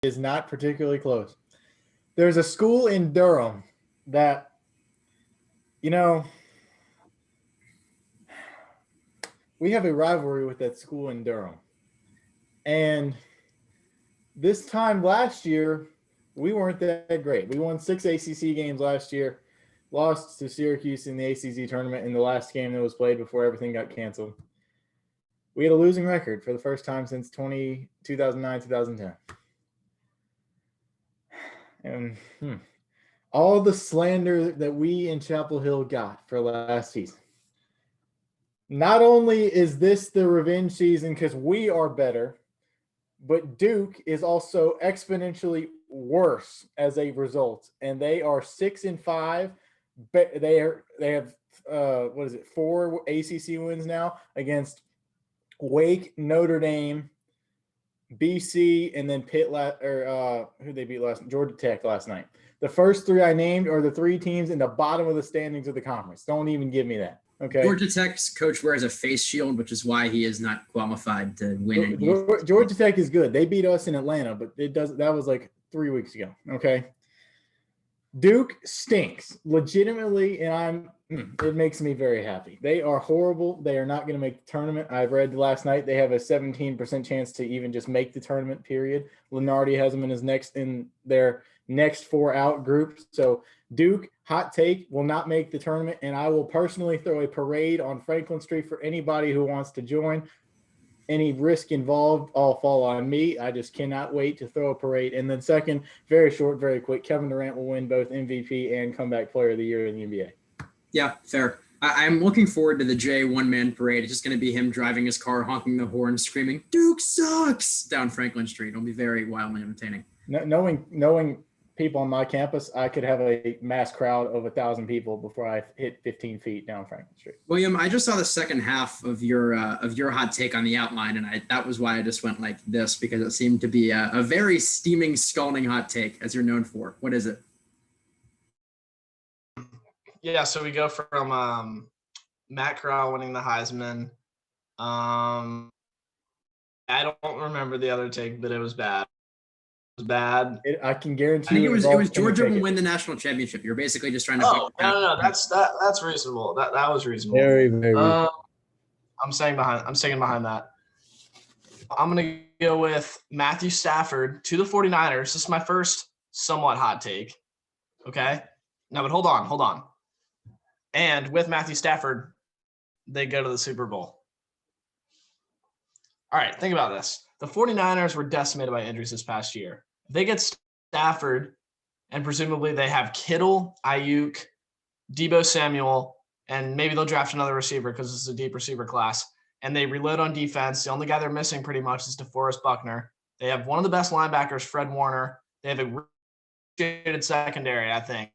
is not particularly close. There's a school in Durham that, you know, we have a rivalry with that school in Durham. And this time last year, we weren't that great. We won 6 ACC games last year, lost to Syracuse in the ACC tournament in the last game that was played before everything got canceled. We had a losing record for the first time since 2009, 2010. And all the slander that we in Chapel Hill got for last season. Not only is this the revenge season because we are better, but Duke is also exponentially worse as a result, and they are 6-5. They have 4 ACC wins now against Wake, Notre Dame, BC, and then Pitt. Who they beat last? Georgia Tech last night. The first 3 I named are the 3 teams in the bottom of the standings of the conference. Don't even give me that. Okay. Georgia Tech's coach wears a face shield, which is why he is not qualified to win. Georgia Tech is good. They beat us in Atlanta, but that was like 3 weeks ago. Okay. Duke stinks legitimately, and it makes me very happy. They are horrible. They are not going to make the tournament. I read last night they have a 17% chance to even just make the tournament. Period. Lenardi has them in their next 4 out group. So Duke, hot take, will not make the tournament, and I will personally throw a parade on Franklin Street for anybody who wants to join. Any risk involved, all fall on me. I just cannot wait to throw a parade. And then second, very short, very quick, Kevin Durant will win both MVP and Comeback Player of the Year in the NBA. Yeah, fair. I'm looking forward to the J one-man parade. It's just going to be him driving his car, honking the horn, screaming, "Duke sucks!" down Franklin Street. It'll be very wildly entertaining. Knowing people on my campus, I could have a mass crowd of 1,000 people before I hit 15 feet down Franklin Street. William, I just saw the second half of your hot take on the outline, and that was why I just went like this, because it seemed to be a very steaming, scalding hot take, as you're known for. What is it? Yeah, so we go from Matt Corral winning the Heisman. I don't remember the other take, but it was bad. Bad. I can guarantee. I think it was Georgia will win the national championship. You're basically just trying to. Oh no, that's reasonable. That was reasonable. Very, very. I'm sticking behind that. I'm gonna go with Matthew Stafford to the 49ers. This is my first somewhat hot take. Okay. No, but hold on. And with Matthew Stafford, they go to the Super Bowl. All right, think about this. The 49ers were decimated by injuries this past year. They get Stafford, and presumably they have Kittle, Ayuk, Deebo Samuel, and maybe they'll draft another receiver because this is a deep receiver class. And they reload on defense. The only guy they're missing pretty much is DeForest Buckner. They have one of the best linebackers, Fred Warner. They have a rated secondary, I think,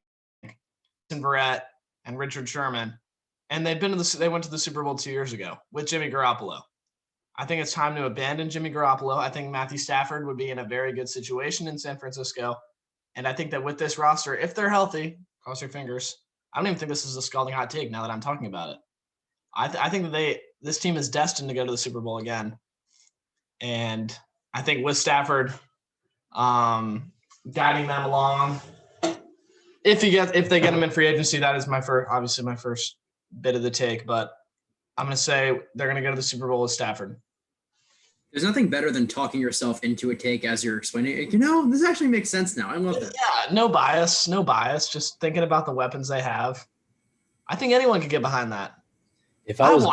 Verrett and Richard Sherman. And they went to the Super Bowl 2 years ago with Jimmy Garoppolo. I think it's time to abandon Jimmy Garoppolo. I think Matthew Stafford would be in a very good situation in San Francisco. And I think that with this roster, if they're healthy, cross your fingers, I don't even think this is a scalding hot take now that I'm talking about it. I think that this team is destined to go to the Super Bowl again. And I think with Stafford guiding them along, if they get him in free agency, that is my first bit of the take. But I'm going to say they're going to go to the Super Bowl with Stafford. There's nothing better than talking yourself into a take as you're explaining it. This actually makes sense now. I love that. Yeah, no bias. Just thinking about the weapons they have. I think anyone could get behind that. If I was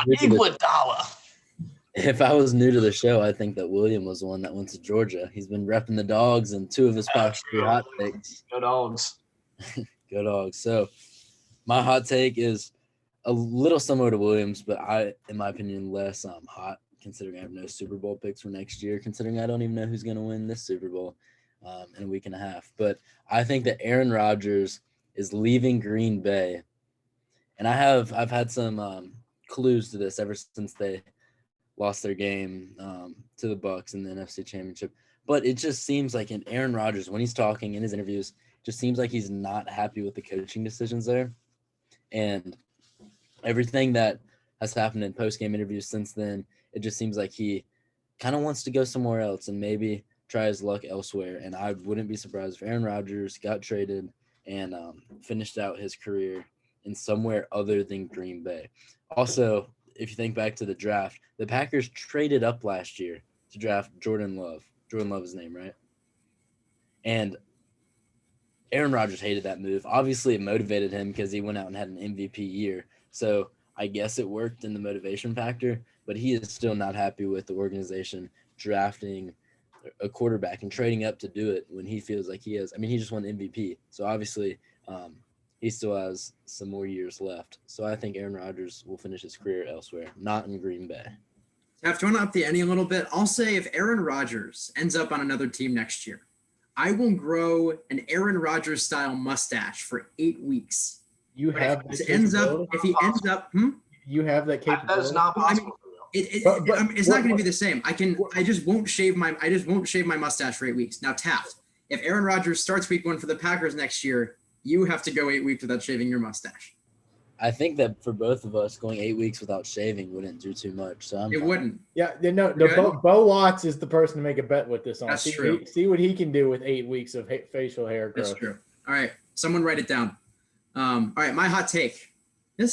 new to the show, I think that William was the one that went to Georgia. He's been repping the Dogs and 2 of his past 3 hot takes. Go Dogs. Go Dogs. So my hot take is a little similar to Williams, but in my opinion, less hot, considering I have no Super Bowl picks for next year, considering I don't even know who's going to win this Super Bowl in a week and a half. But I think that Aaron Rodgers is leaving Green Bay. And I've had some clues to this ever since they lost their game to the Bucks in the NFC Championship. But it just seems like Aaron Rodgers, when he's talking in his interviews, just seems like he's not happy with the coaching decisions there. And everything that has happened in post-game interviews since then, it just seems like he kind of wants to go somewhere else and maybe try his luck elsewhere. And I wouldn't be surprised if Aaron Rodgers got traded and finished out his career in somewhere other than Green Bay. Also, if you think back to the draft, the Packers traded up last year to draft Jordan Love. Jordan Love is his name, right? And Aaron Rodgers hated that move. Obviously, it motivated him because he went out and had an MVP year. So I guess it worked in the motivation factor, but he is still not happy with the organization drafting a quarterback and trading up to do it when he feels like he has. I mean, he just won the MVP. So obviously, he still has some more years left. So I think Aaron Rodgers will finish his career elsewhere, not in Green Bay. Taft, do you want to up the ante a little bit? I'll say if Aaron Rodgers ends up on another team next year, I will grow an Aaron Rodgers style mustache for 8 weeks. You have If he ends up, you have that capability. That is not possible. It's not going to be the same. I just won't shave my mustache for 8 weeks. Now, Taft, if Aaron Rodgers starts week 1 for the Packers next year, you have to go 8 weeks without shaving your mustache. I think that for both of us, going 8 weeks without shaving wouldn't do too much. So it wouldn't. Yeah, no. Bo Watts is the person to make a bet with this on. That's true. See what he can do with 8 weeks of facial hair growth. That's true. All right, someone write it down. All right, my hot take. I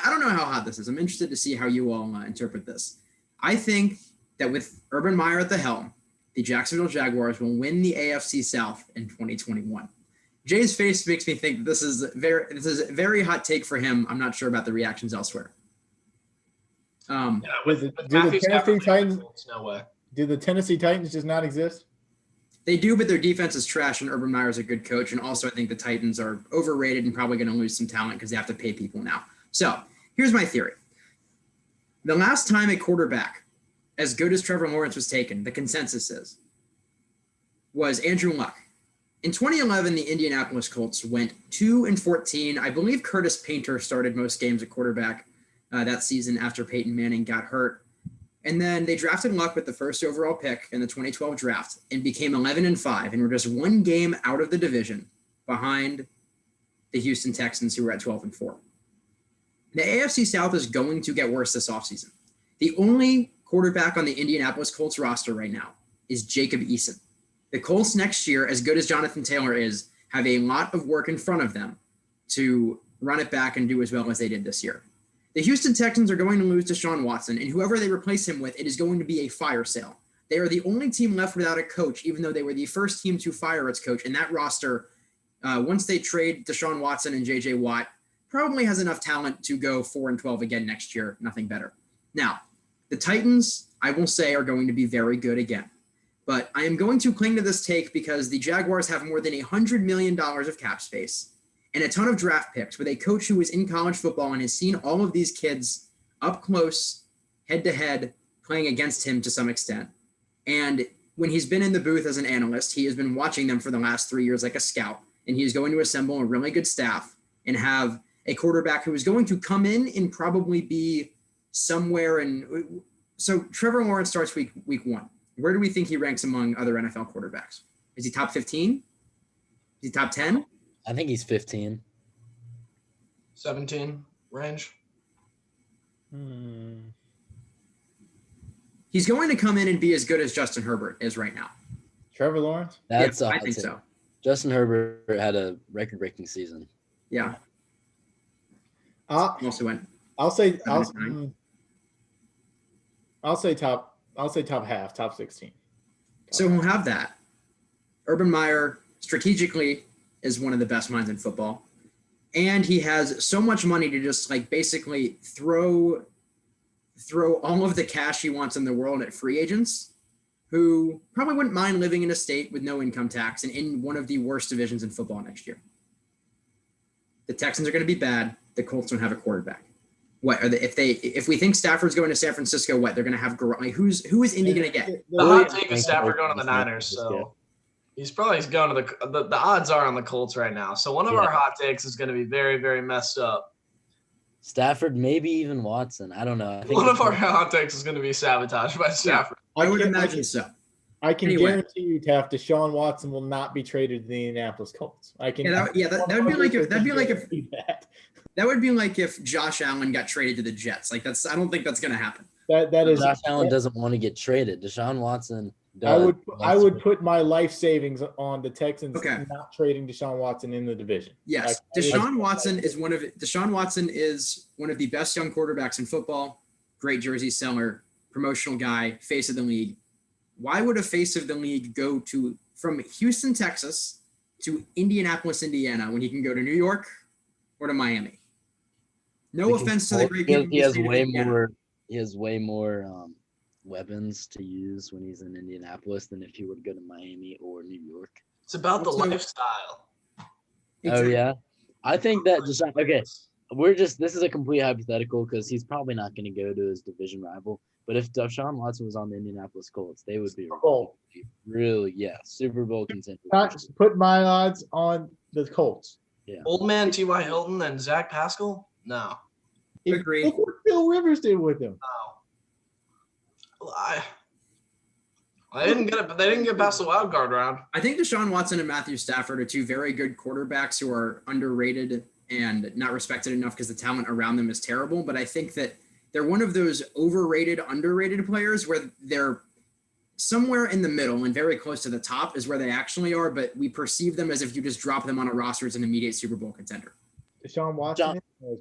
don't know how hot this is. I'm interested to see how you all interpret this. I think that with Urban Meyer at the helm, the Jacksonville Jaguars will win the AFC South in 2021. Jay's face makes me think this is a very hot take for him. I'm not sure about the reactions elsewhere. With Matthew Stafford, no way. Do the Tennessee Titans just not exist? They do, but their defense is trash, and Urban Meyer is a good coach. And also, I think the Titans are overrated and probably going to lose some talent because they have to pay people now. So here's my theory. The last time a quarterback as good as Trevor Lawrence was taken, the consensus was Andrew Luck. In 2011, the Indianapolis Colts went 2-14. I believe Curtis Painter started most games at quarterback that season after Peyton Manning got hurt. And then they drafted Luck with the first overall pick in the 2012 draft and became 11-5 and were just one game out of the division behind the Houston Texans, who were at 12-4. The AFC South is going to get worse this offseason. The only quarterback on the Indianapolis Colts roster right now is Jacob Eason. The Colts next year, as good as Jonathan Taylor is, have a lot of work in front of them to run it back and do as well as they did this year. The Houston Texans are going to lose Deshaun Watson, and whoever they replace him with, it is going to be a fire sale. They are the only team left without a coach, even though they were the first team to fire its coach. And that roster, once they trade Deshaun Watson and J.J. Watt, probably has enough talent to go 4-12 again next year, nothing better. Now, the Titans, I will say, are going to be very good again. But I am going to cling to this take because the Jaguars have more than $100 million of cap space and a ton of draft picks with a coach who is in college football and has seen all of these kids up close, head-to-head, playing against him to some extent. And when he's been in the booth as an analyst, he has been watching them for the last 3 years like a scout, and he is going to assemble a really good staff and have a quarterback who is going to come in and probably be somewhere in – so Trevor Lawrence starts week 1. Where do we think he ranks among other NFL quarterbacks? Is he top 15? Is he top 10? I think he's 15. 17 range. He's going to come in and be as good as Justin Herbert is right now. Trevor Lawrence? That's I think so. Justin Herbert had a record-breaking season. Yeah. Also went. I'll say top half, top 16. So we'll have that. Urban Meyer strategically is one of the best minds in football. And he has so much money to just basically throw all of the cash he wants in the world at free agents who probably wouldn't mind living in a state with no income tax and in one of the worst divisions in football next year. The Texans are going to be bad. The Colts don't have a quarterback. What are they? If we think Stafford's going to San Francisco, what they're going to have? Who is Indy going to get? The hot take is Stafford going to the Niners. So he's probably going to the odds are on the Colts right now. So one of our hot takes is going to be very, very messed up. Stafford, maybe even Watson. I don't know. I think one of our hot takes is going to be sabotaged by Stafford. Yeah, I would imagine so. I can guarantee you, Taft, Deshaun Watson will not be traded to the Indianapolis Colts. That would be like if Josh Allen got traded to the Jets. I don't think that's going to happen. That is Josh Allen doesn't want to get traded. Deshaun Watson I would put my life savings on the Texans Okay. not trading Deshaun Watson in the division. Yes, Deshaun Watson is one of the best young quarterbacks in football. Great jersey seller, promotional guy, face of the league. Why would a face of the league go from Houston, Texas, to Indianapolis, Indiana, when he can go to New York or to Miami? No offense to the great people. He has way more. He has way more weapons to use when he's in Indianapolis than if he would go to Miami or New York. It's about the Also- lifestyle. Oh yeah, I think that Deshaun. Okay, this is a complete hypothetical because he's probably not going to go to his division rival. But if Deshaun Watson was on the Indianapolis Colts, they would be Super Bowl. really Super Bowl contender. Put my odds on the Colts. Yeah. Old man T.Y. Hilton and Zach Pascal? No. Agree. Look what Phil Rivers did with him. No. They didn't get it, but they didn't get past the wild card round. I think Deshaun Watson and Matthew Stafford are two very good quarterbacks who are underrated and not respected enough because the talent around them is terrible. But I think that they're one of those overrated, underrated players where they're somewhere in the middle and very close to the top is where they actually are. But we perceive them as if you just drop them on a roster as an immediate Super Bowl contender. Deshaun Watson.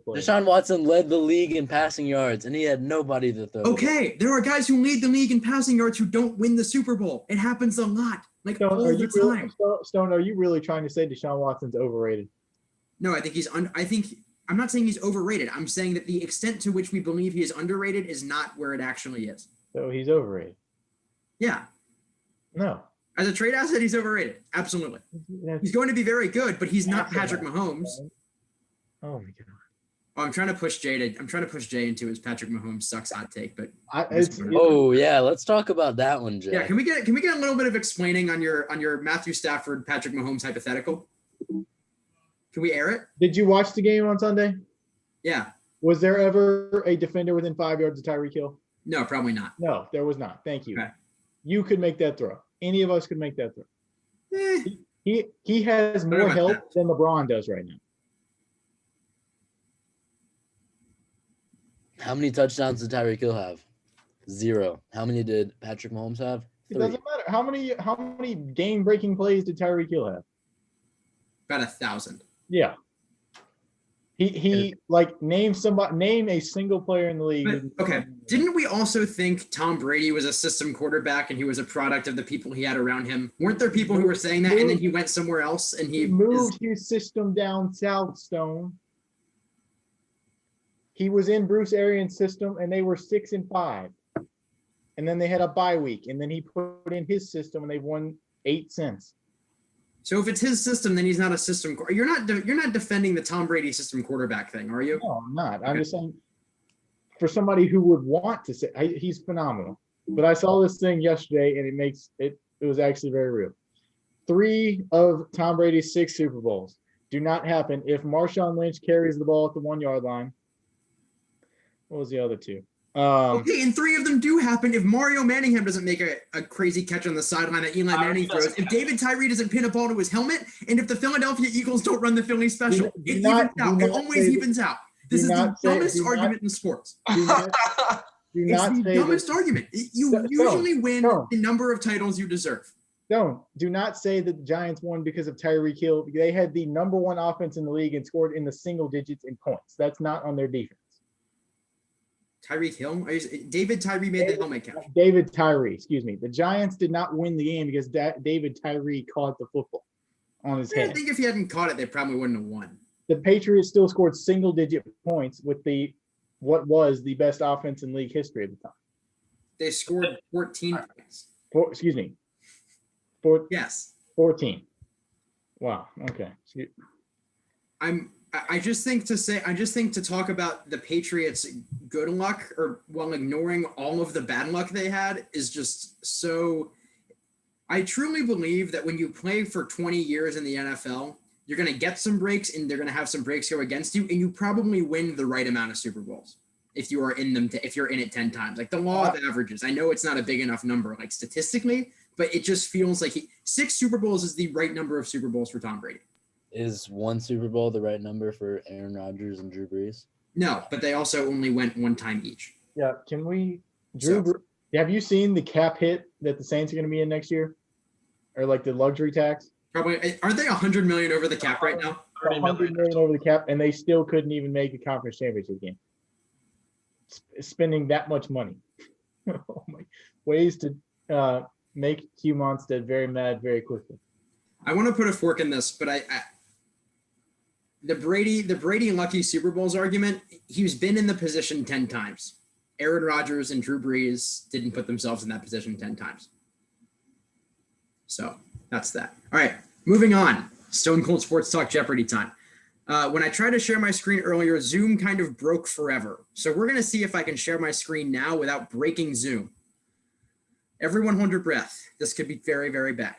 Deshaun Watson led the league in passing yards, and he had nobody to throw. Okay, there are guys who lead the league in passing yards who don't win the Super Bowl. It happens a lot, like Stone, all the time. Stone, are you really trying to say Deshaun Watson's overrated? No, I think I'm not saying he's overrated. I'm saying that the extent to which we believe he is underrated is not where it actually is. So he's overrated. Yeah. No. As a trade asset, he's overrated. Absolutely. He's going to be very good, but he's not Patrick Mahomes. Oh my god. Oh, I'm trying to push Jay into his Patrick Mahomes sucks hot take, but let's talk about that one, Jay. yeah, can we get a little bit of explaining on your Matthew Stafford Patrick Mahomes hypothetical? Can we air it? Did you watch the game on Sunday? Yeah. Was there ever a defender within 5 yards of Tyreek Hill? No, probably not. No, there was not. Thank you. Okay. You could make that throw. Any of us could make that throw. Eh, He has know more about help that. than LeBron does right now. How many touchdowns did Tyreek Hill have? 0. How many did Patrick Mahomes have? 3. It doesn't matter. How many game-breaking plays did Tyreek Hill have? about 1,000. Yeah. He name a single player in the league. But, okay. Didn't we also think Tom Brady was a system quarterback and he was a product of the people he had around him? Weren't there people who were saying that and then he went somewhere else and He moved his system down south, Stone. He was in Bruce Arians' system and they were 6-5. And then they had a bye week and then he put in his system and they've won 8 since. So if it's his system, then he's not a system. You're not defending the Tom Brady system quarterback thing, are you? No, I'm not. I'm just saying for somebody who would want to say he's phenomenal. But I saw this thing yesterday and it was actually very real. 3 of Tom Brady's 6 Super Bowls do not happen if Marshawn Lynch carries the ball at the 1 yard line. What was the other 2? Okay, and 3 of them do happen if Mario Manningham doesn't make a crazy catch on the sideline that Eli Manning throws, if David Tyree doesn't pin a ball to his helmet, and if the Philadelphia Eagles don't run the Philly special. It evens out. It always evens out. This is the dumbest argument in sports. It's the dumbest argument. You usually win the number of titles you deserve. Do not say that the Giants won because of Tyreek Hill. They had the number 1 offense in the league and scored in the single digits in points. That's not on their defense. Tyreek Hill? David Tyree made the helmet catch. David Tyree, excuse me. The Giants did not win the game because David Tyree caught the football on his head. I think if he hadn't caught it, they probably wouldn't have won. The Patriots still scored single-digit points with what was the best offense in league history at the time. They scored 14 points. Yes. 14. Wow. Okay. I just think to talk about the Patriots' good luck or while ignoring all of the bad luck they had is just so. I truly believe that when you play for 20 years in the NFL, you're going to get some breaks and they're going to have some breaks go against you, and you probably win the right amount of Super Bowls if you are in them. If you're in it 10 times, like the law of averages. I know it's not a big enough number, like statistically, but it just feels like 6 Super Bowls is the right number of Super Bowls for Tom Brady. Is 1 Super Bowl the right number for Aaron Rodgers and Drew Brees? No, but they also only went 1 time each. Yeah. Can Have you seen the cap hit that the Saints are going to be in next year, or like the luxury tax? Probably aren't they 100 million over the cap right now? 30 100 million over the cap, and they still couldn't even make a conference championship game. Spending that much money. Oh my, ways to make Hugh Monstead very mad very quickly. I want to put a fork in this, but the Brady lucky Super Bowls argument, he's been in the position 10 times. Aaron Rodgers and Drew Brees didn't put themselves in that position 10 times. So that's that. All right, moving on. Stone Cold Sports Talk Jeopardy time. When I tried to share my screen earlier, Zoom kind of broke forever. So we're going to see if I can share my screen now without breaking Zoom. Everyone hold your breath. This could be very, very bad.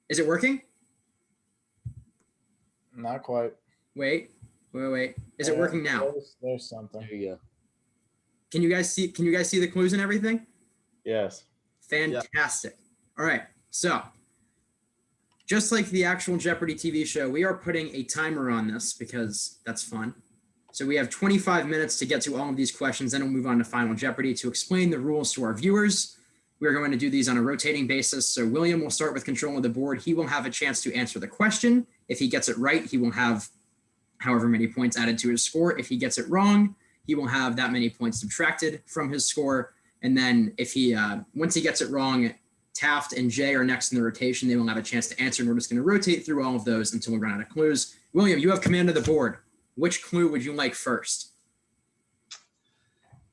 Is it working? Not quite. Wait. Is it working now? There's something. There you go. Can you guys see the clues and everything? Yes. Fantastic. All right. So just like the actual Jeopardy TV show, we are putting a timer on this because that's fun. So we have 25 minutes to get to all of these questions. Then we'll move on to Final Jeopardy. To explain the rules to our viewers, we're going to do these on a rotating basis. So William will start with control of the board. He will have a chance to answer the question. If he gets it right, he will have however many points added to his score. If he gets it wrong, he will have that many points subtracted from his score. And then if he, once he gets it wrong, Taft and Jay are next in the rotation. They will have a chance to answer, and we're just going to rotate through all of those until we run out of clues. William, you have command of the board. Which clue would you like first?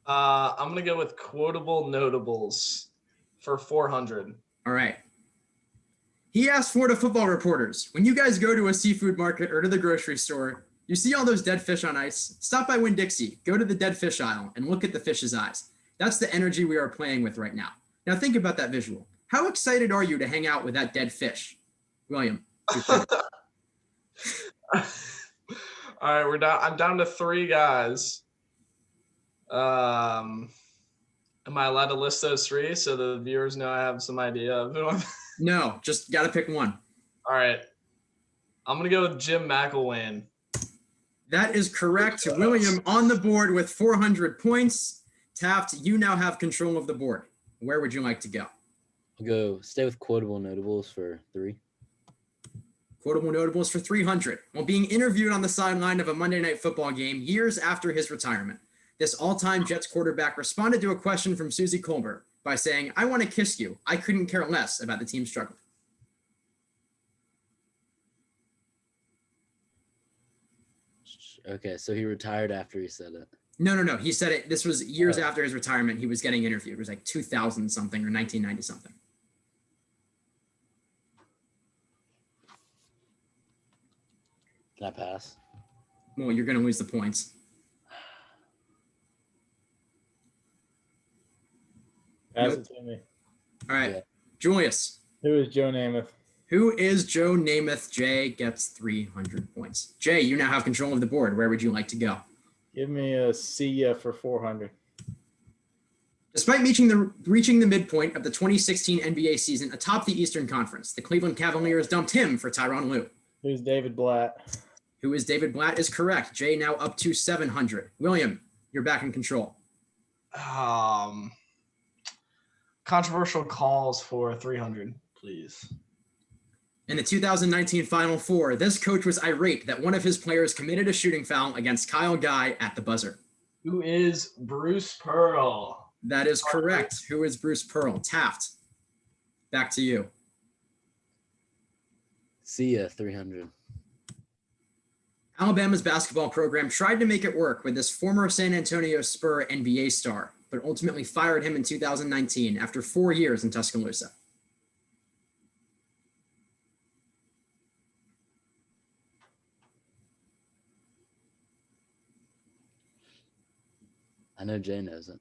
I'm going to go with quotable notables for 400. All right. He asked Florida football reporters, when you guys go to a seafood market or to the grocery store, you see all those dead fish on ice, stop by Winn-Dixie, go to the dead fish aisle, and look at the fish's eyes. That's the energy we are playing with right now. Now think about that visual. How excited are you to hang out with that dead fish? William. All right, I'm down to 3 guys. Am I allowed to list those 3 so the viewers know I have some idea of who I'm? No, just got to pick one. All right. I'm going to go with Jim McElwain. That is correct. William on the board with 400 points. Taft, you now have control of the board. Where would you like to go? I'll go stay with quotable notables for 3. Quotable notables for 300. While being interviewed on the sideline of a Monday Night Football game years after his retirement, this all-time Jets quarterback responded to a question from Susie Colbert by saying, "I want to kiss you. I couldn't care less about the team struggle." Okay, so he retired after he said it. No. He said it. This was years after his retirement. He was getting interviewed. It was like 2000 something or 1990 something. Can I pass? Well, you're going to lose the points. Pass it to me. All right. Yeah. Julius. Who is Joe Namath? Who is Joe Namath? Jay gets 300 points. Jay, you now have control of the board. Where would you like to go? Give me a C for 400. Despite reaching the midpoint of the 2016 NBA season atop the Eastern Conference, the Cleveland Cavaliers dumped him for Tyronn Lue. Who's David Blatt? Who is David Blatt is correct. Jay now up to 700. William, you're back in control. Controversial calls for 300, please. In the 2019 Final Four, this coach was irate that one of his players committed a shooting foul against Kyle Guy at the buzzer. Who is Bruce Pearl? That is correct. Who is Bruce Pearl? Taft, back to you. See ya, 300. Alabama's basketball program tried to make it work with this former San Antonio Spur NBA star, but ultimately fired him in 2019 after 4 years in Tuscaloosa. I know Jay knows it.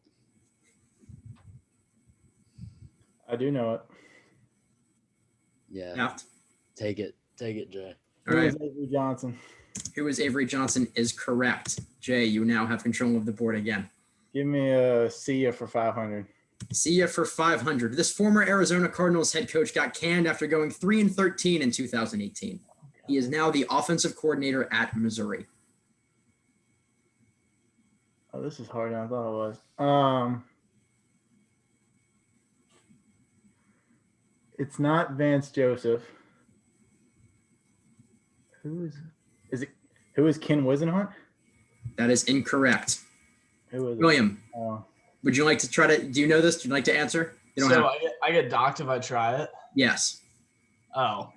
I do know it. Yeah. Taft. Take it, Jay. All right. Who is Avery Johnson? Who is Avery Johnson is correct. Jay, you now have control of the board again. Give me a C for 500. See ya for 500. This former Arizona Cardinals head coach got canned after going 3-13 in 2018. He is now the offensive coordinator at Missouri. Oh, this is harder than I thought it was. It's not Vance Joseph. Who is Ken Wisenhunt? That is incorrect. Who is it? William, Oh. would you like to try to? Do you know this? Would you like to answer? You don't So have. I get docked if I try it. Yes. Oh.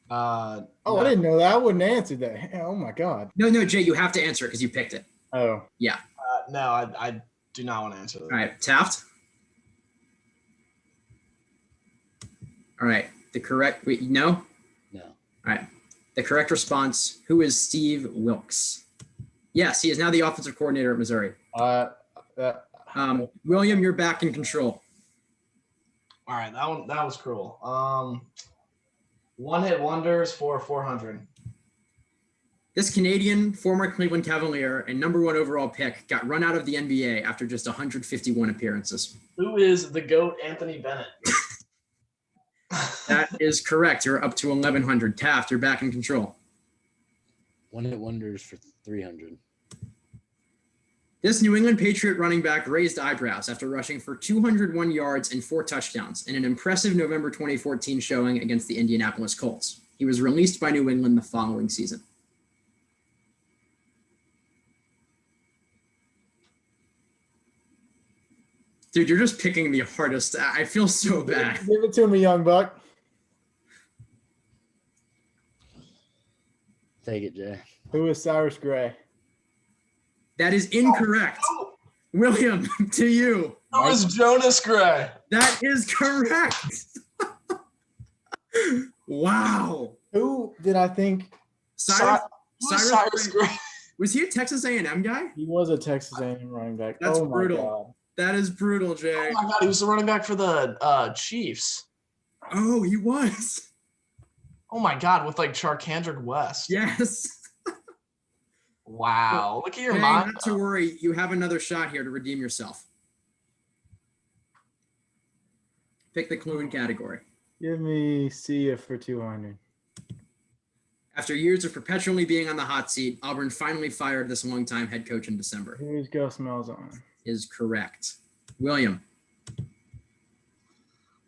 Oh, No. I didn't know that. I wouldn't answer that. Oh my God. No, Jay, you have to answer it because you picked it. Oh. No, I do not want to answer that. All right, Taft. All right, no? No. All right, the correct response, who is Steve Wilkes? Yes, he is now the offensive coordinator at Missouri. William, you're back in control. All right, that was cruel. One hit wonders for 400. This Canadian, former Cleveland Cavalier, and number 1 overall pick got run out of the NBA after just 151 appearances. Who is the GOAT Anthony Bennett? That is correct. You're up to 1,100. Taft, you're back in control. One hit wonders for 300. This New England Patriot running back raised eyebrows after rushing for 201 yards and 4 touchdowns in an impressive November 2014 showing against the Indianapolis Colts. He was released by New England the following season. Dude, you're just picking the hardest. I feel so bad. Give it to me, young buck. Take it, Jay. Who is Cyrus Gray? That is incorrect. Oh, William, to you. that was Jonas Gray. That is correct. Wow. Who did I think? Cyrus Cyrus Gray. Gray. Was he a Texas A&M guy? He was a Texas A&M running back. That's oh my brutal. God. That is brutal, Jay. Oh my God, he was the running back for the Chiefs. Oh, he was. Oh my God, with like Charkandrick West. Yes. Wow, look at your Jay, mind. not to worry. You have another shot here to redeem yourself. Pick the clue and category. Give me Sia for 200. After years of perpetually being on the hot seat, Auburn finally fired this longtime head coach in December. Who's Gus Malzahn? Is correct. William.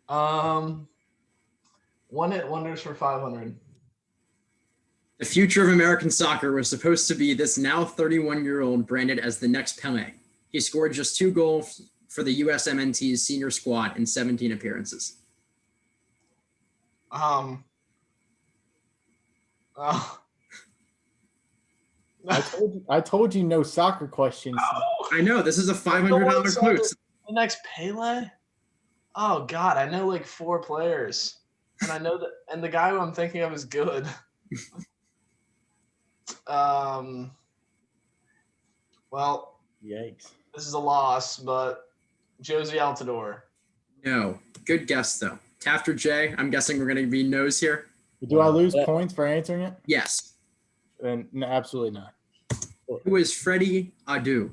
One hit wonders for 500. The future of American soccer was supposed to be this now 31-year-old branded as the next Pelé. He scored just 2 goals for the USMNT's senior squad in 17 appearances. I told you no soccer questions. I know, this is a $500 clue. The next Pele? Oh God, I know like 4 players, and I know that, and the guy who I'm thinking of is good. Well, Yikes. this is a loss, but Josie Altidore. No. Good guess, though. Taft or Jay, I'm guessing we're going to be no's here. Do I lose points for answering it? Yes. Then no, absolutely not. Who is Freddie Adu?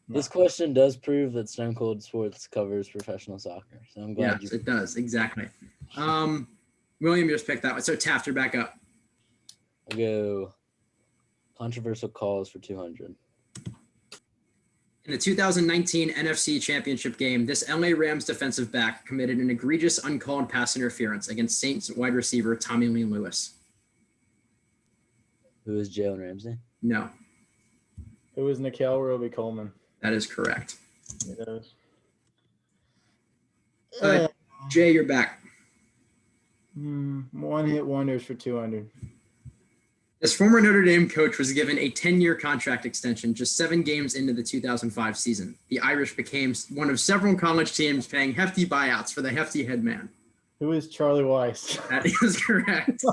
This question does prove that Stone Cold Sports covers professional soccer. So I'm glad Yes, it does. Exactly. William just picked that one. So Taft, you're back up. I'll go controversial calls for 200. In the 2019 NFC Championship game, this LA Rams defensive back committed an egregious uncalled pass interference against Saints wide receiver Tommy Lee Lewis. Who is Jalen Ramsey? No, Who is Nikhil Roby-Coleman? that is correct. It is. Jay, you're back. One hit wonders for 200. This former Notre Dame coach was given a 10-year contract extension just 7 games into the 2005 season. The Irish became one of several college teams paying hefty buyouts for the hefty head man. Who is Charlie Weiss? That is correct.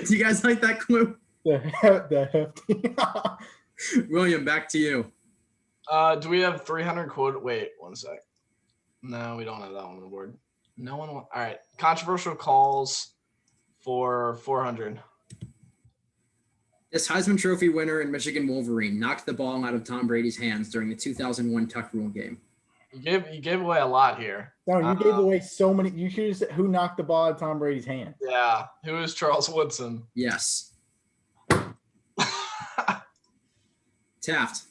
Do you guys like that clue? the hefty. William, back to you. Do we have 300 quote? Wait, one sec. No, we don't have that one on the board. No one. All right. Controversial calls for 400. This Heisman Trophy winner and Michigan Wolverine knocked the ball out of Tom Brady's hands during the 2001 Tuck Rule game. You gave away a lot here. No, you gave away so many. You should have said who knocked the ball out of Tom Brady's hand. Yeah. Who is Charles Woodson? Yes. Taft.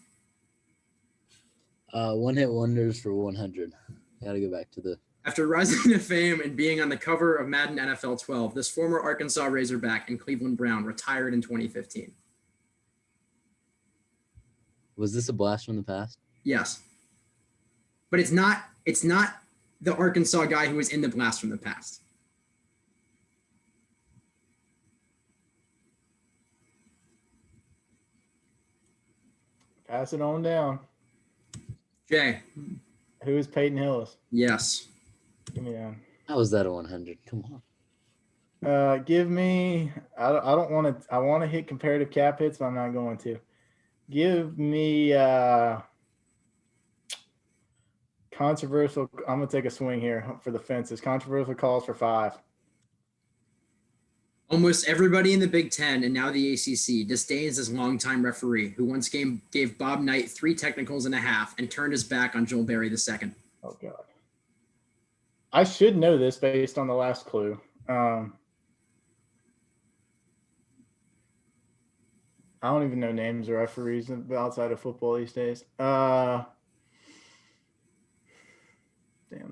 One hit wonders for 100. Got to go back to the After rising to fame and being on the cover of Madden NFL 12, this former Arkansas Razorback and Cleveland Brown retired in 2015. Was this a blast from the past? Yes. But it's not the Arkansas guy who was in the blast from the past. Pass it on down. Jay. Who is Peyton Hillis? Yes. Give me that. How was that a 100? Come on. Give me. I don't want to. I want to hit comparative cap hits, but I'm not going to. Give me controversial. I'm gonna take a swing here for the fences. Controversial calls for 5. Almost everybody in the Big Ten and now the ACC disdains this longtime referee who once gave Bob Knight 3 technicals and a half and turned his back on Joel Berry II. Oh God. I should know this based on the last clue. I don't even know names of referees outside of football these days. Damn,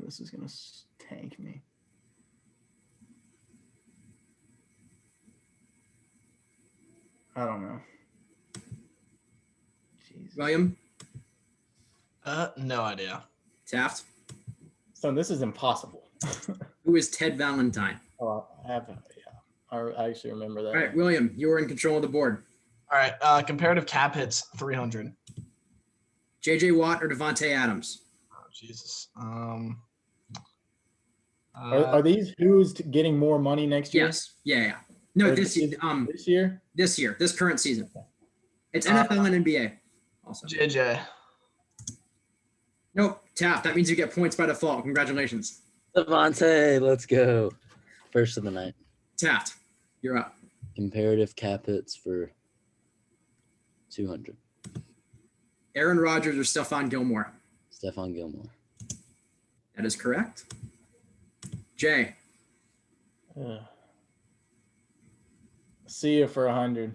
this is going to tank me. I don't know. Jesus. William? No idea. Taft? So this is impossible. Who is Ted Valentine? Oh, I have, yeah. I actually remember that. All right, William, you are in control of the board. All right. Comparative cap hits 300. J.J. Watt or Devontae Adams? Oh, Jesus. Are these who's getting more money next year? Yes. Yeah. No, Or this year. This year? This year, this current season. It's NFL and NBA. Also. JJ. Nope. Taft. That means you get points by default. Congratulations. Devontae, let's go. First of the night. Taft, you're up. Comparative cap hits for 200. Aaron Rodgers or Stefan Gilmore? Stefan Gilmore. That is correct. Jay. See you for 100.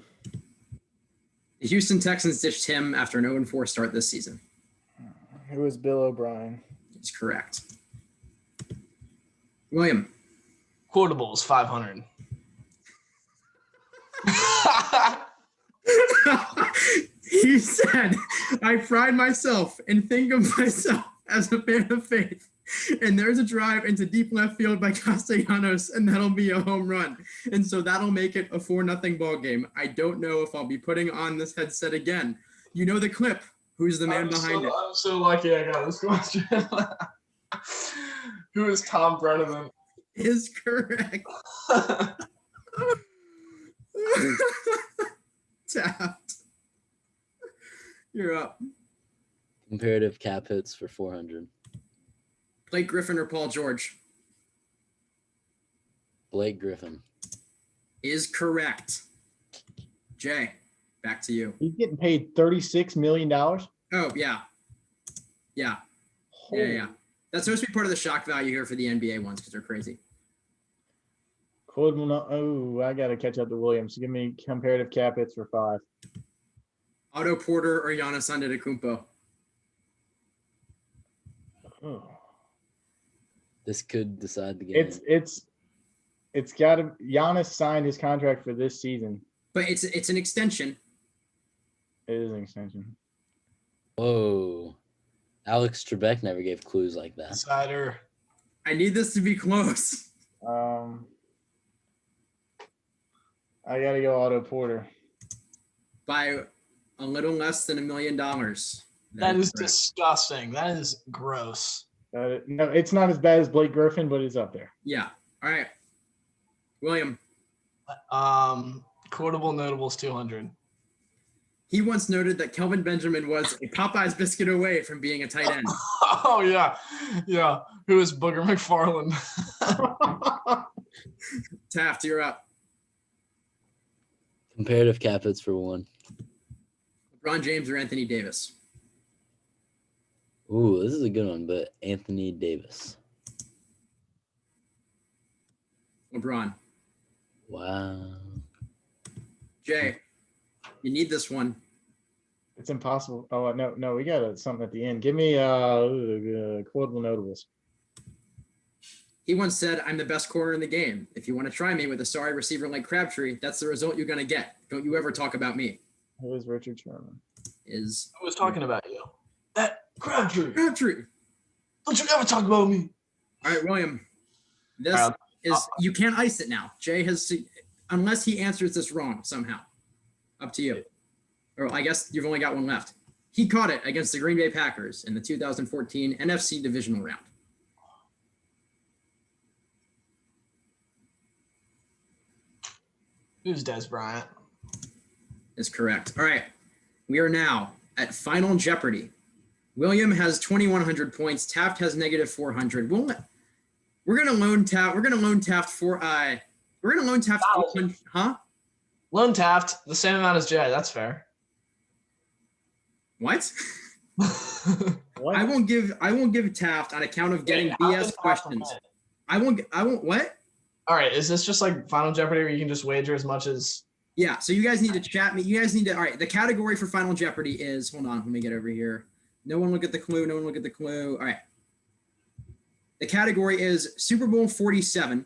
The Houston Texans ditched him after an 0-4 start this season. Who is Bill O'Brien? That's correct. William. Quotables 500. He said, I pride myself and think of myself as a man of faith. And there's a drive into deep left field by Castellanos, and that'll be a home run. And so that'll make it a 4-0 ball game. I don't know if I'll be putting on this headset again. You know the clip. Who's the man behind it? I'm so lucky I got this question. Who is Tom Brady? Is correct. Taft. You're up. Comparative cap hits for 400. Blake Griffin or Paul George? Blake Griffin. Is correct. Jay, back to you. He's getting paid $36 million. Oh, yeah. Yeah. Yeah. That's supposed to be part of the shock value here for the NBA ones because they're crazy. Oh, I got to catch up to Williams. Give me comparative cap hits for 5. Otto Porter or Giannis Antetokounmpo? Oh. This could decide the game. It's got to. Giannis signed his contract for this season. But it's an extension. It is an extension. Whoa. Alex Trebek never gave clues like that. Insider. I need this to be close. I got to go Otto Porter. By a little less than $1 million. That is correct. disgusting. That is gross. No, it's not as bad as Blake Griffin, but it's up there. Yeah. All right. William. Quotable notables 200. He once noted that Kelvin Benjamin was a Popeye's biscuit away from being a tight end. Oh yeah. Who is Booger McFarland? Taft, you're up. Comparative cap hits for 1. LeBron James or Anthony Davis? Ooh, this is a good one, but Anthony Davis. LeBron. Wow. Jay, you need this one. It's impossible. Oh no, we got something at the end. Give me quotable notables. He once said, "I'm the best corner in the game. If you want to try me with a sorry receiver like Crabtree, that's the result you're going to get. Don't you ever talk about me." Who is Richard Sherman? Who was talking about you? That Crabtree. Crabtree. Don't you ever talk about me. All right, William. This is you can't ice it now. Jay has unless he answers this wrong somehow. Up to you. Or I guess you've only got one left. He caught it against the Green Bay Packers in the 2014 NFC Divisional Round. Who's Des Bryant? Is correct. All right. We are now at Final Jeopardy. William has 2,100 points. Taft has negative 400. We're gonna loan Taft. We're gonna loan Taft 800. Huh? Loan Taft the same amount as Jay. That's fair. What? What? I won't give Taft on account of getting BS questions. I won't what? All right. Is this just like Final Jeopardy where you can just wager as much as? Yeah. So you guys need to chat me. You guys need to. All right. The category for Final Jeopardy is. Hold on. Let me get over here. No one look at the clue. No one look at the clue. All right. The category is Super Bowl 47.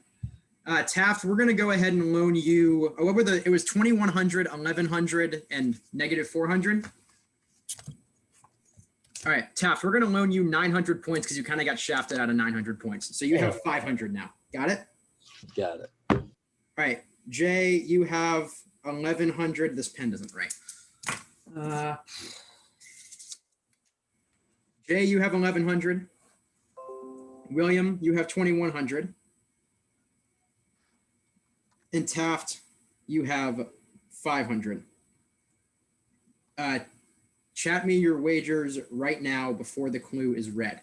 Taft, we're going to go ahead and loan you. What were it was 2,100, 1,100, and negative 400. All right, Taft, we're going to loan you 900 points because you kind of got shafted out of 900 points. So you have 500 now. Got it? Got it. All right, Jay, you have 1,100. This pen isn't right. Jay, you have 1,100. William, you have 2,100. And Taft, you have 500. Chat me your wagers right now before the clue is read.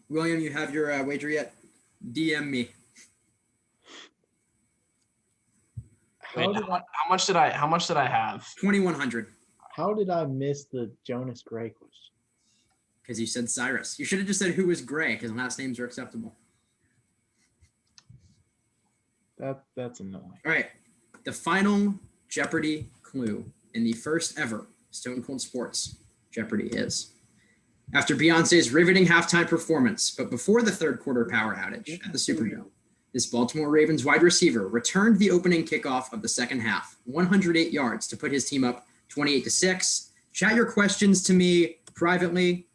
William, you have your wager yet? DM me. Wait, how much did I have? 2,100. How did I miss the Jonas Gray question? Because you said Cyrus. You should have just said who was Gray, because last names are acceptable. That's annoying. All right. The final Jeopardy clue in the first ever Stone Cold Sports Jeopardy is: after Beyonce's riveting halftime performance, but before the third quarter power outage at the Superdome, this Baltimore Ravens wide receiver returned the opening kickoff of the second half, 108 yards, to put his team up 28-6. Chat your questions to me privately,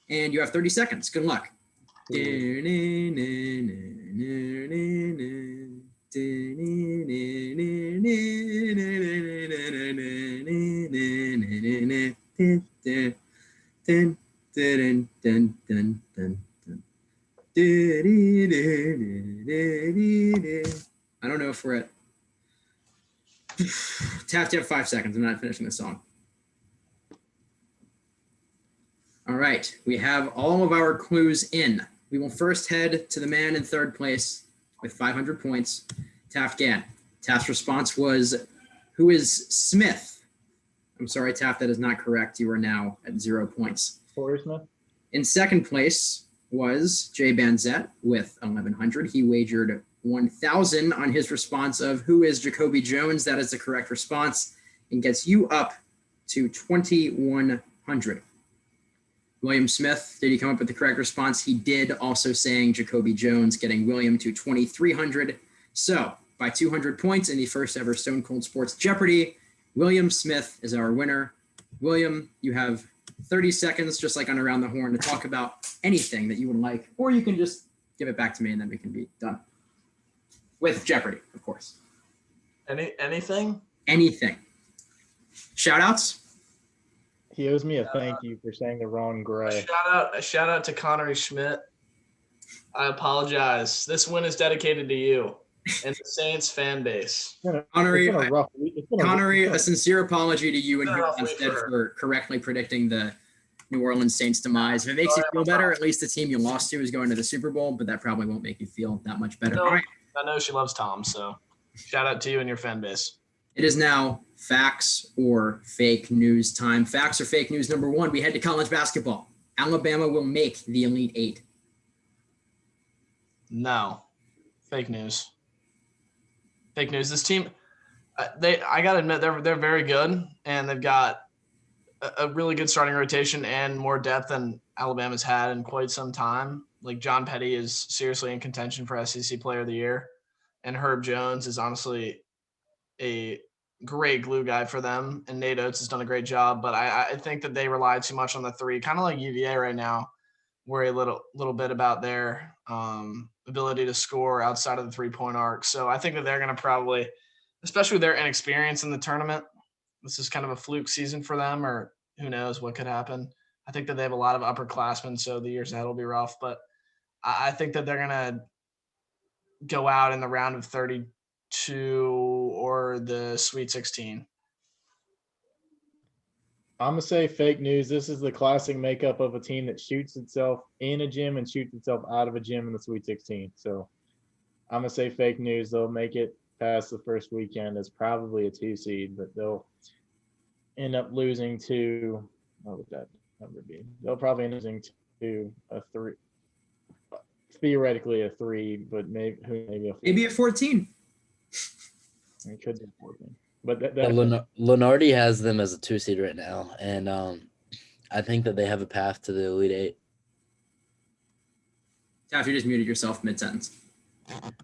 and you have 30 seconds. Good luck. I don't know if we're at. Taft, you have 5 seconds. I'm not finishing the song. All right. We have all of our clues in. We will first head to the man in third place with 500 points, Taft Gantt. Taft's response was, who is Smith? I'm sorry, Taft, that is not correct. You are now at 0 points. Torrey Smith? In second place was Jay Banzet with 1,100. He wagered 1,000 on his response of who is Jacoby Jones. That is the correct response and gets you up to 2,100. William Smith, did he come up with the correct response? He did, also saying Jacoby Jones, getting William to 2,300. So by 200 points in the first ever Stone Cold Sports Jeopardy, William Smith is our winner. William, you have 30 seconds, just like on Around the Horn, to talk about anything that you would like, or you can just give it back to me and then we can be done. With Jeopardy, of course. Anything? Anything. Shout outs? He owes me a thank you for saying the wrong Gray. A shout out to Connery Schmidt. I apologize. This win is dedicated to you and the Saints fan base. Connery, Connery, a sincere apology to you and It's been a rough Hugh week instead for correctly predicting the New Orleans Saints demise. If it makes you feel better, at least the team you lost to is going to the Super Bowl, but that probably won't make you feel that much better. No, All right. I know she loves Tom, so shout out to you and your fan base. It is now facts or fake news time. Facts or fake news number one, we head to college basketball. Alabama will make the Elite Eight. No. Fake news. Fake news. This team, I gotta admit, they're very good, and they've got a really good starting rotation and more depth than Alabama's had in quite some time. Like John Petty is seriously in contention for SEC Player of the Year, and Herb Jones is honestly a great glue guy for them, and Nate Oates has done a great job. But I think that they rely too much on the three, kind of like UVA right now. Worry a little bit about their ability to score outside of the 3-point arc. So I think that they're going to probably, especially with their inexperience in the tournament, this is kind of a fluke season for them, or who knows what could happen. I think that they have a lot of upperclassmen, so the years ahead will be rough. But I think that they're going to go out in the round of 32 or the Sweet 16. I'm going to say fake news. This is the classic makeup of a team that shoots itself in a gym and shoots itself out of a gym in the Sweet 16. So I'm going to say fake news. They'll make it past the first weekend as probably a 2 seed, but they'll end up losing to, what would that number be? They'll probably end up losing to a 3, theoretically a 3, but maybe a 4. Maybe a 14. It could be 14. But Lenardi has them as a 2 seed right now, and I think that they have a path to the Elite Eight. Taft, you just muted yourself mid-sentence.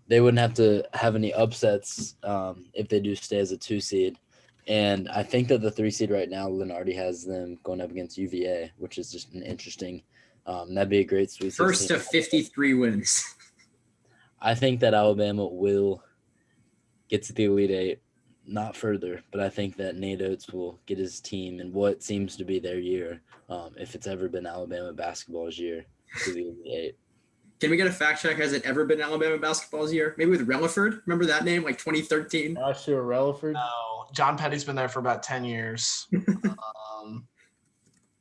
They wouldn't have to have any upsets if they do stay as a 2 seed. And I think that the 3 seed right now, Lenardi has them going up against UVA, which is just an interesting. That'd be a great Sweet 16. First to 53 wins. I think that Alabama will get to the Elite Eight, not further, but I think that Nate Oates will get his team in what seems to be their year, if it's ever been Alabama basketball's year, to the Elite Eight. Can we get a fact check? Has it ever been Alabama basketball's year? Maybe with Relaford? Remember that name, like 2013? Sure, Relaford. No, John Petty's been there for about 10 years.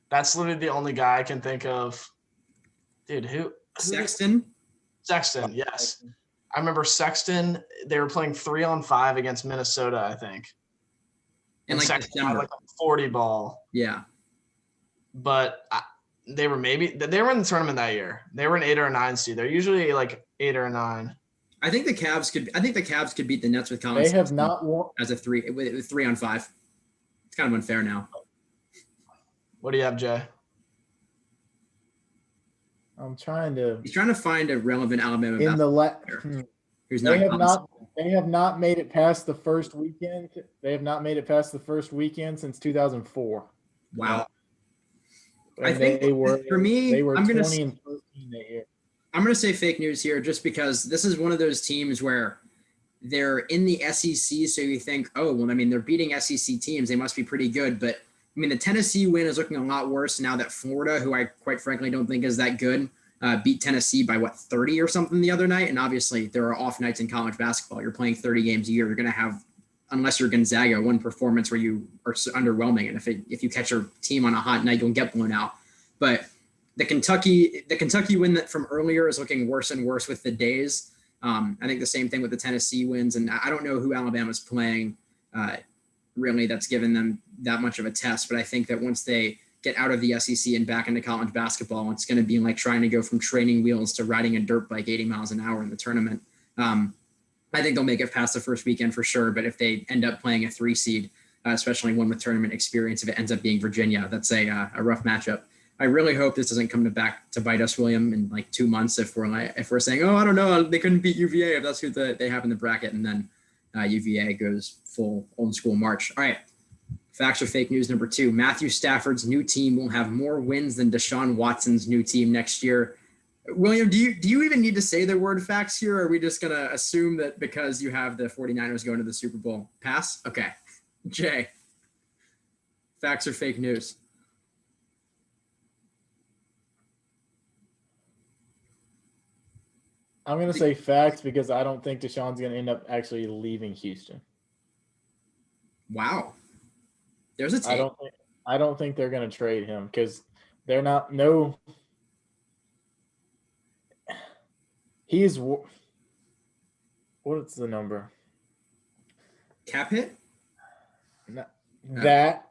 That's literally the only guy I can think of. Dude, who? Sexton? Sexton, yes. I remember Sexton, they were playing 3-on-5 against Minnesota, I think. In like Sexton December. had like a 40 ball. Yeah. But they were in the tournament that year. They were an 8 or a 9 seed. They're usually like 8 or a 9. I think the Cavs could beat the Nets with Collins. They have not won as a 3 with 3-on-5. It's kind of unfair now. What do you have, Jay? I'm trying to. He's trying to find a relevant Alabama In the who's they not. have not made it past the first weekend. They have not made it past the first weekend since 2004. Wow. And I think they were 20 and 13 that year. I'm going to say fake news here just because this is one of those teams where they're in the SEC. So you think, oh, well, I mean, they're beating SEC teams. They must be pretty good. But I mean, the Tennessee win is looking a lot worse now that Florida, who I quite frankly don't think is that good, beat Tennessee by 30 or something the other night. And obviously there are off nights in college basketball. You're playing 30 games a year. You're going to have, unless you're Gonzaga, one performance where you are underwhelming. And if you catch your team on a hot night, you'll get blown out. But the Kentucky win that from earlier is looking worse and worse with the days. I think the same thing with the Tennessee wins. And I don't know who Alabama's playing really that's given them that much of a test. But I think that once they get out of the SEC and back into college basketball, it's going to be like trying to go from training wheels to riding a dirt bike 80 miles an hour in the tournament. I think they'll make it past the first weekend for sure. But if they end up playing a 3 seed, especially one with tournament experience, if it ends up being Virginia, that's a rough matchup. I really hope this doesn't come back to bite us, William, in like 2 months if we're saying, oh, I don't know, they couldn't beat UVA if that's who they have in the bracket, and then UVA goes full old school march. All right, facts or fake news number 2. Matthew Stafford's new team will have more wins than Deshaun Watson's new team next year. William, do you even need to say the word facts here, or are we just going to assume that because you have the 49ers going to the Super Bowl? Pass? Okay. Jay, facts or fake news? I'm going to say facts because I don't think Deshaun's going to end up actually leaving Houston. Wow. There's a take. I don't think they're going to trade him because they're not he's what's the number? Cap hit? That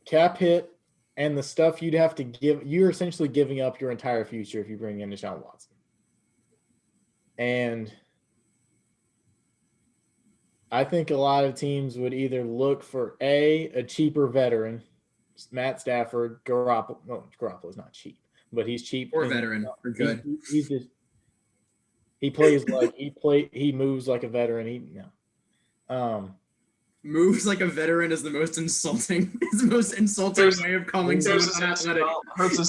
cap hit and the stuff you'd have to give. You're essentially giving up your entire future if you bring in Deshaun Watson. And I think a lot of teams would either look for a cheaper veteran, Matt Stafford, Garoppolo. No, Garoppolo's not cheap, but he's cheap. Or veteran or good. He's just he moves like a veteran. Moves like a veteran is the most insulting. It's the most insulting way of calling someone athletic.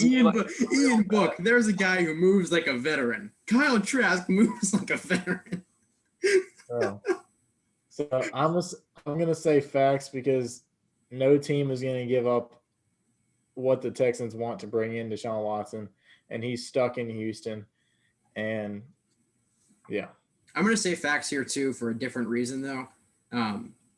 Ian Book, there's a guy who moves like a veteran. Kyle Trask moves like a veteran. So I'm gonna say facts because no team is gonna give up what the Texans want to bring in Deshaun Watson, and he's stuck in Houston. And yeah, I'm gonna say facts here too for a different reason though.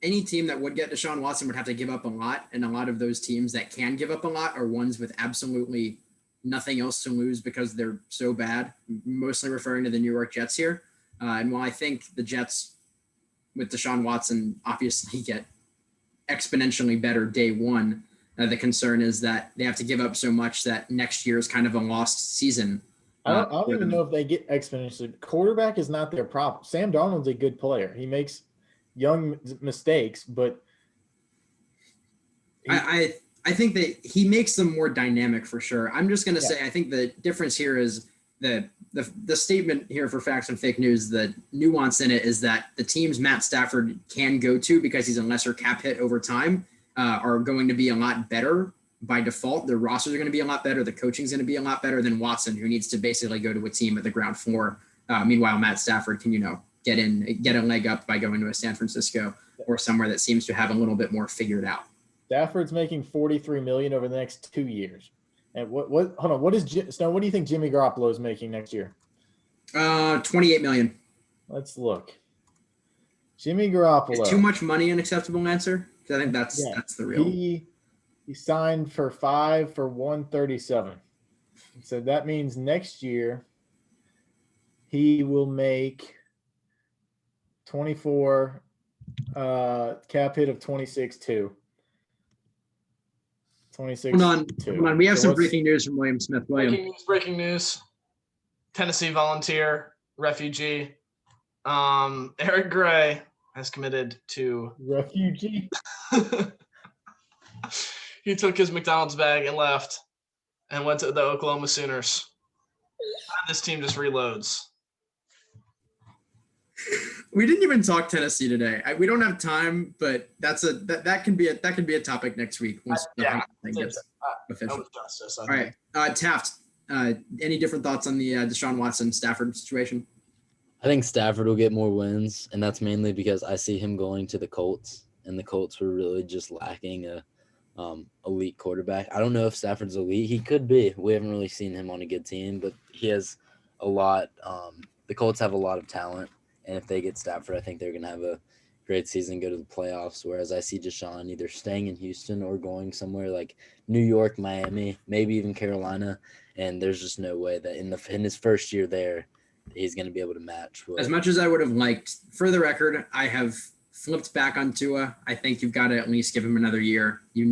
Any team that would get Deshaun Watson would have to give up a lot, and a lot of those teams that can give up a lot are ones with absolutely nothing else to lose because they're so bad. Mostly referring to the New York Jets here. And while I think the Jets with Deshaun Watson obviously get exponentially better day one, the concern is that they have to give up so much that next year is kind of a lost season. I don't even know if they get exponentially. Quarterback is not their problem. Sam Darnold's a good player. He makes young mistakes, but I think that he makes them more dynamic for sure. I'm just going to say I think the difference here is the statement here for facts and fake news. The nuance in it is that the teams Matt Stafford can go to because he's a lesser cap hit over time are going to be a lot better by default. Their rosters are going to be a lot better. The coaching is going to be a lot better than Watson, who needs to basically go to a team at the ground floor. Meanwhile, Matt Stafford can, get a leg up by going to a San Francisco or somewhere that seems to have a little bit more figured out. Stafford's making $43 million over the next 2 years. And hold on, what do you think Jimmy Garoppolo is making next year? $28 million. Let's look. Jimmy Garoppolo. Is too much money an acceptable answer? Because I think that's the real. He signed for 5 for 137. So that means next year he will make 24 cap hit of 26-2. 26. Hold on. We have some breaking news from William Smythe. Breaking news. Tennessee volunteer, refugee. Eric Gray has committed to refugee. He took his McDonald's bag and left and went to the Oklahoma Sooners. This team just reloads. We didn't even talk Tennessee today. We don't have time, but that can be a topic next week once the thing gets official. Justice, all right, Taft. Any different thoughts on the Deshaun Watson Stafford situation? I think Stafford will get more wins, and that's mainly because I see him going to the Colts, and the Colts were really just lacking a elite quarterback. I don't know if Stafford's elite. He could be. We haven't really seen him on a good team, but he has a lot. The Colts have a lot of talent. And if they get Stafford, I think they're going to have a great season, go to the playoffs, whereas I see Deshaun either staying in Houston or going somewhere like New York, Miami, maybe even Carolina, and there's just no way that in his first year there, he's going to be able to match. As much as I would have liked, for the record, I have flipped back on Tua. I think you've got to at least give him another year. So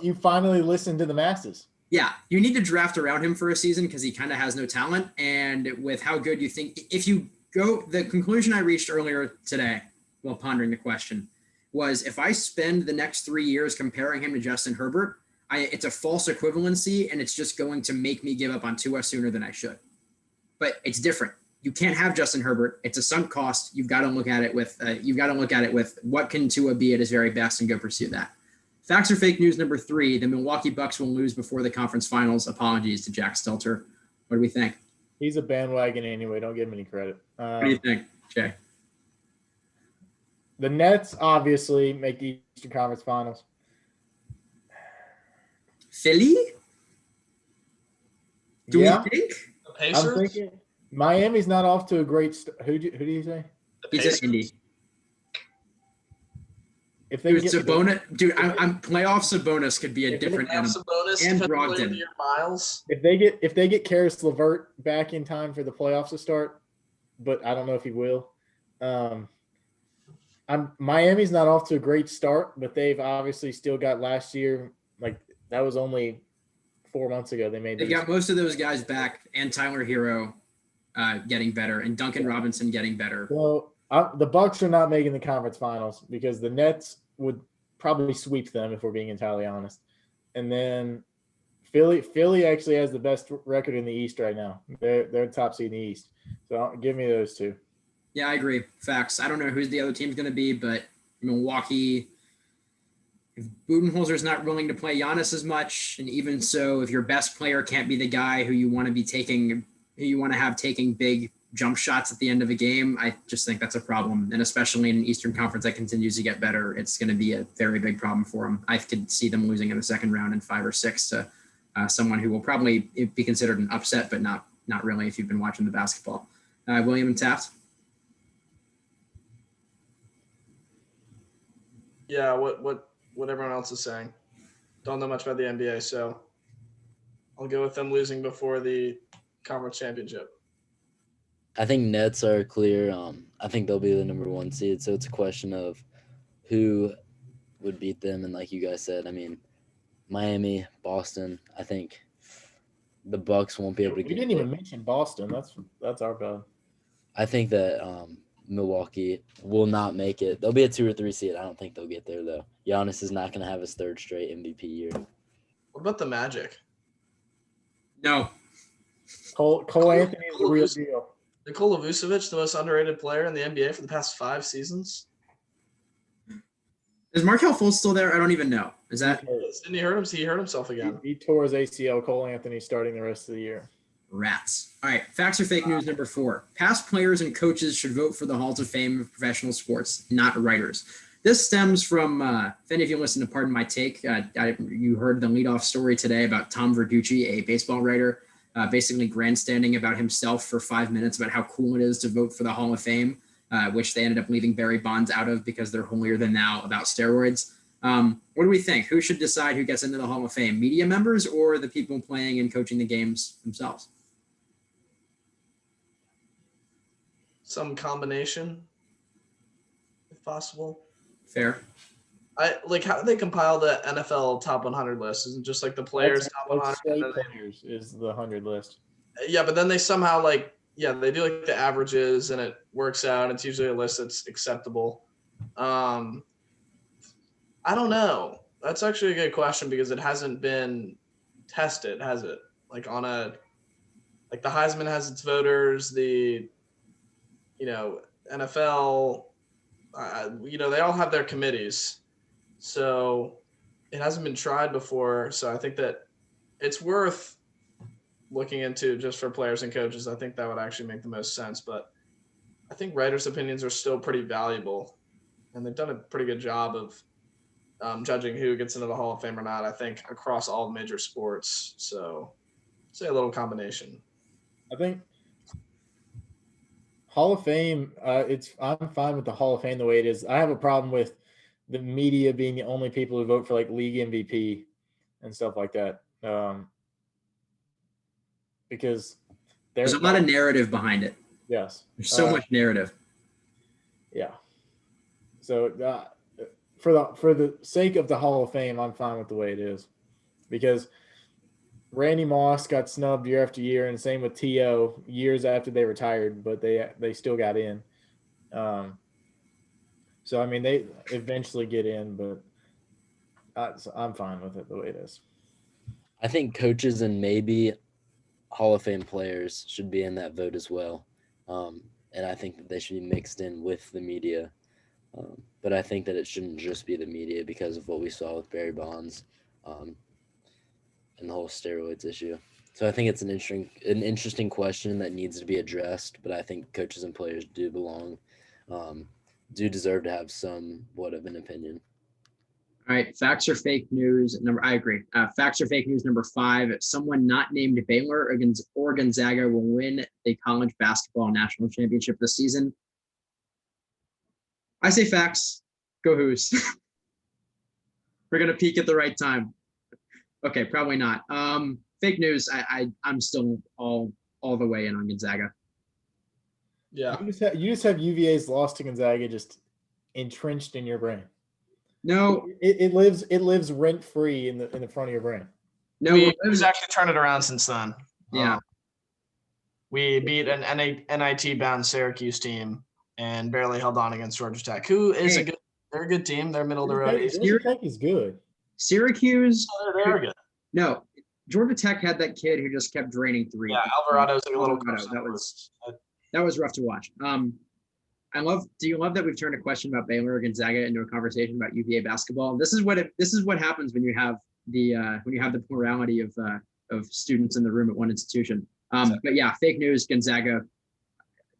you finally listened to the masses. Yeah, you need to draft around him for a season because he kind of has no talent. And with how good you think, if you go, the conclusion I reached earlier today while pondering the question was if I spend the next 3 years comparing him to Justin Herbert, it's a false equivalency and it's just going to make me give up on Tua sooner than I should. But it's different. You can't have Justin Herbert. It's a sunk cost. You've got to look at it with what can Tua be at his very best and go pursue that. Facts or fake news number 3, the Milwaukee Bucks will lose before the conference finals. Apologies to Jack Stelter. What do we think? He's a bandwagon anyway. Don't give him any credit. What do you think, Jay? The Nets obviously make the Eastern Conference Finals. Philly? Do we think? The Pacers? I'm thinking Miami's not off to a great who do you say? He said Indy. If they get Sabonis, I'm playoff Sabonis could be a different animal. Sabonis and Brogdon. Miles. If they get Karis LeVert back in time for the playoffs to start, but I don't know if he will. Miami's not off to a great start, but they've obviously still got last year. Like that was only 4 months ago. They got most of those guys back and Tyler Hero. getting better and Duncan Robinson getting better. So the Bucks are not making the conference finals because the Nets would probably sweep them if we're being entirely honest. And then Philly actually has the best record in the East right now. They're top seed in the East. So give me those two. Yeah, I agree. Facts. I don't know who's the other team's going to be, but Milwaukee, if Budenholzer's not willing to play Giannis as much, and even so, if your best player can't be the guy who you want to be taking, who you want to have taking big jump shots at the end of a game, I just think that's a problem. And especially in an Eastern Conference that continues to get better, it's going to be a very big problem for them. I could see them losing in the second round in 5 or 6 to someone who will probably be considered an upset, but not really if you've been watching the basketball. William and Taft. Yeah, what everyone else is saying. Don't know much about the NBA, so I'll go with them losing before the conference championship. I think Nets are clear. I think they'll be the number 1 seed, so it's a question of who would beat them. And like you guys said, I mean, Miami, Boston. I think the Bucks won't be able to. We didn't even mention Boston. That's our bad. I think that Milwaukee will not make it. They'll be a 2 or 3 seed. I don't think they'll get there though. Giannis is not going to have his 3rd straight MVP year. What about the Magic? No. Cole Anthony is the real deal. Nikola Vucevic, the most underrated player in the NBA for the past 5 seasons. Is Markelle Fultz still there? I don't even know. Is that Didn't he hurt him? He hurt himself again. He tore his ACL. Cole Anthony starting the rest of the year. rats? All right. Facts or fake news number 4. Past players and coaches should vote for the Halls of Fame of professional sports, not writers. This stems from, if any of you listen to Pardon My Take, you heard the leadoff story today about Tom Verducci, a baseball writer, basically grandstanding about himself for 5 minutes about how cool it is to vote for the Hall of Fame, which they ended up leaving Barry Bonds out of because they're holier than thou about steroids. What do we think? Who should decide who gets into the Hall of Fame? Media members or the people playing and coaching the games themselves? Some combination, if possible. Fair. I like how do they compile the NFL top 100 list? Isn't just like the players top 100? Players is the 100 list. Yeah, but then they somehow they do like the averages and it works out. It's usually a list that's acceptable. I don't know. That's actually a good question because it hasn't been tested, has it? Like the Heisman has its voters, the NFL, they all have their committees. So it hasn't been tried before. So I think that it's worth looking into just for players and coaches. I think that would actually make the most sense. But I think writers' opinions are still pretty valuable. And they've done a pretty good job of judging who gets into the Hall of Fame or not, I think, across all major sports. So say a little combination. I think Hall of Fame, I'm fine with the Hall of Fame the way it is. I have a problem with the media being the only people who vote for like league MVP and stuff like that. Because there's a lot of narrative behind it. Yes. There's so much narrative. Yeah. So for the sake of the Hall of Fame, I'm fine with the way it is. Because Randy Moss got snubbed year after year, and same with T.O. years after they retired, but they still got in. So, I mean, they eventually get in, but I'm fine with it the way it is. I think coaches and maybe Hall of Fame players should be in that vote as well. And I think that they should be mixed in with the media. But I think that it shouldn't just be the media because of what we saw with Barry Bonds and the whole steroids issue. So I think it's an interesting question that needs to be addressed, but I think coaches and players do deserve to have somewhat of an opinion. All right, facts or fake news I agree. Facts or fake news number 5, someone not named Baylor or Gonzaga will win a college basketball national championship this season. I say facts. Go Hoos. We're going to peak at the right time. Okay, probably not. Fake news, I'm still all the way in on Gonzaga. Yeah. You just have UVA's loss to Gonzaga just entrenched in your brain. No. It lives rent free in the front of your brain. No, We've actually turned it around since then. Yeah. We beat an NIT-bound Syracuse team and barely held on against Georgia Tech, who is they're a good team. They're middle of the road. Georgia Tech is good. Syracuse. They're good. No, Georgia Tech had that kid who just kept draining three. Yeah, Alvarado's like a little Alvarado. That was rough to watch. Do you love that we've turned a question about Baylor or Gonzaga into a conversation about UVA basketball? This is what happens when you have the plurality of students in the room at one institution. But yeah, fake news, Gonzaga.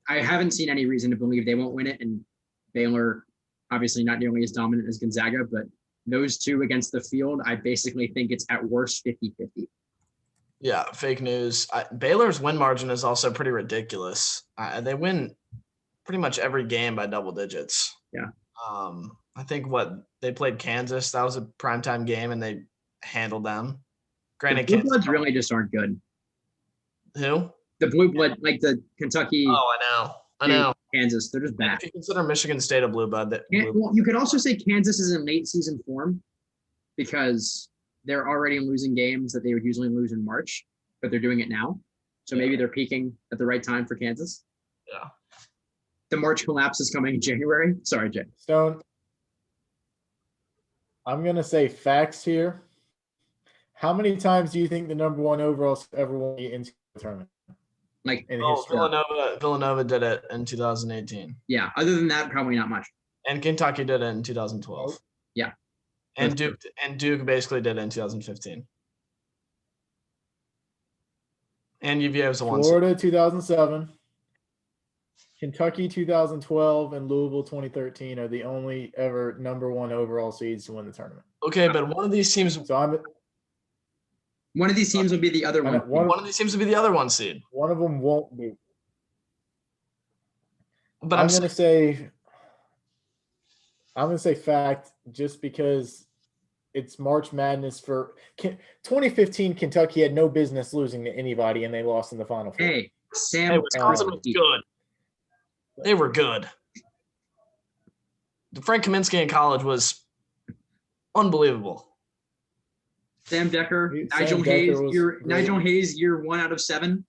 I haven't seen any reason to believe they won't win it, and Baylor obviously not nearly as dominant as Gonzaga, but those two against the field, I basically think it's at worst 50-50. Yeah, fake news. Baylor's win margin is also pretty ridiculous. They win pretty much every game by double digits. Yeah. I think they played Kansas. That was a primetime game, and they handled them. Granted, the Blue Bloods really just aren't good. Who? The Blue Blood, like the Kentucky. Oh, I know. Kansas, they're just bad. If you consider Michigan State a blue blood, well, you could also say Kansas is in late season form because they're already losing games that they would usually lose in March, but they're doing it now. So maybe they're peaking at the right time for Kansas. Yeah. The March collapse is coming in January. Sorry, Jay. Stone, I'm going to say facts here. How many times do you think the number one overall ever won the NCAA tournament? Like in history? Villanova did it in 2018. Yeah. Other than that, probably not much. And Kentucky did it in 2012. Yeah. And Duke basically did it in 2015. And UVA was the one. Florida 2007, Kentucky 2012, and Louisville 2013 are the only ever number one overall seeds to win the tournament. Okay, but one of these teams. One of these teams will be the other one. One of these teams will be the other one seed. One of them won't be. But I'm going to say fact just because it's March Madness for 2015. Kentucky had no business losing to anybody, and they lost in the Final Four. Hey, Wisconsin was good. They were good. Frank Kaminsky in college was unbelievable. Sam Decker, Nigel Hayes, year 1 out of 7.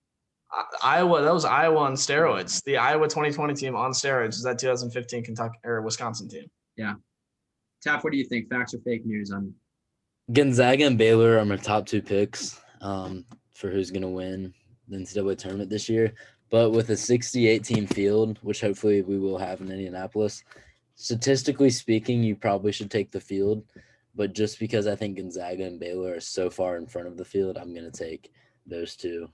Iowa, that was Iowa on steroids. The Iowa 2020 team on steroids is that 2015 Kentucky or Wisconsin team. Yeah. Taft, what do you think? Facts or fake news on Gonzaga and Baylor are my top 2 picks for who's going to win the NCAA tournament this year. But with a 68-team field, which hopefully we will have in Indianapolis, statistically speaking, you probably should take the field. But just because I think Gonzaga and Baylor are so far in front of the field, I'm going to take those two.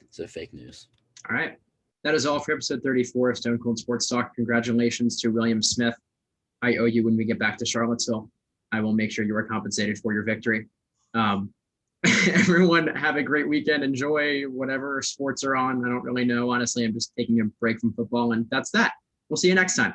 So fake news. All right. That is all for episode 34 of Stone Cold Sports Talk. Congratulations to William Smythe. I owe you when we get back to Charlottesville. I will make sure you are compensated for your victory. Everyone have a great weekend. Enjoy whatever sports are on. I don't really know. Honestly, I'm just taking a break from football, and that's that. We'll see you next time.